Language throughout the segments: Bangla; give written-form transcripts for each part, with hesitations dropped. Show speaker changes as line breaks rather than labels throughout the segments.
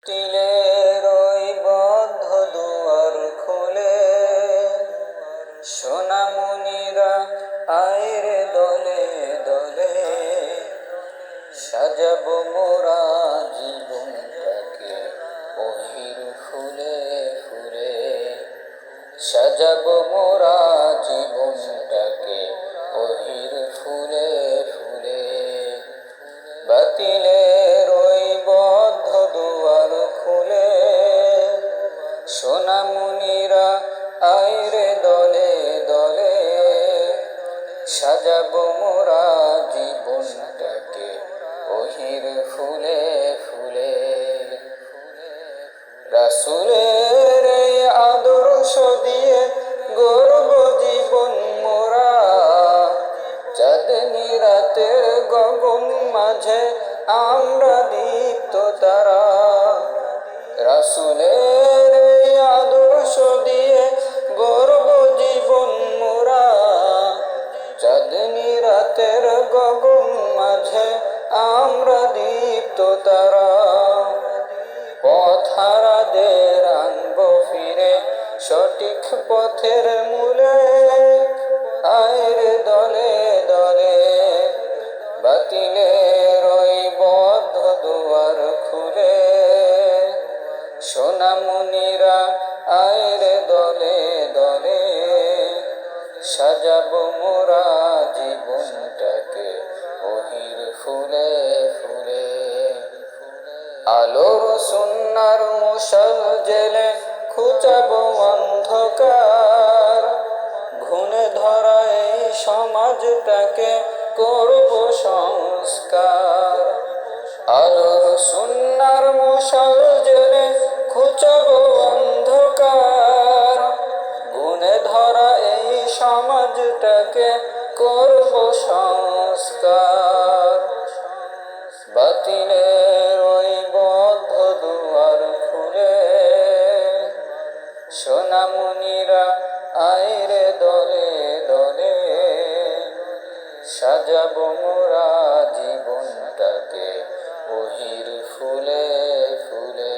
তিলের ওই বদ্ধ দুয়ার খুলে সোনামণিরা আইরে দলে দলে সাজাবো মোরা জীবনটাকে ওহির ফুলে ফুলে সাজাবো মোরা জীবনটাকে ওহির ফুলে ফুলে বাতিলের ওই বদ্ধ দুয়ার খুলে সোনামণিরা আইরে দলে দলে সাজাবো মোরা জীবনটাকে ওহির ফুলে ফুলে রাসূলের এই আদর্শ দিয়ে গর্ব জীবন মোরা চাঁদনি রাতের গগন মাঝে আমরা দীপ্ত তারা রাসূলের এই আদর্শ দিয়ে গর্ব জীবন মোরা চাঁদনি রাতের গগন মাঝে আমরা দীপ্ত তারা পথহারাদের আনবো ফিরে সঠিক পথের মূলে আইরে দলে দলে বাতিলের ওই বদ্ধ দুয়ার খুলে সোনামণিরা আইরে দলে দলে সাজাবো মোরা জীবনটাকে ওহির ফুলে ফুলে আলোর সুন্নার মুশাল জেলে খুঁচাবো অন্ধকার ঘুণে ধরা এই সমাজটাকে করব সংস্কার আলোর সুন্নার মুশাল জেলে খুঁচাবো অন্ধকার ঘুণে ধরা এই সমাজটাকে করব সংস্কার বাতিলের ওই বদ্ধ দুয়ার খুলে সোনামণিরা আইরে দলে দলে সাজাবো মোরা জীবনটাকে ওহির ফুলে ফুলে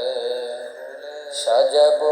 সাজাবো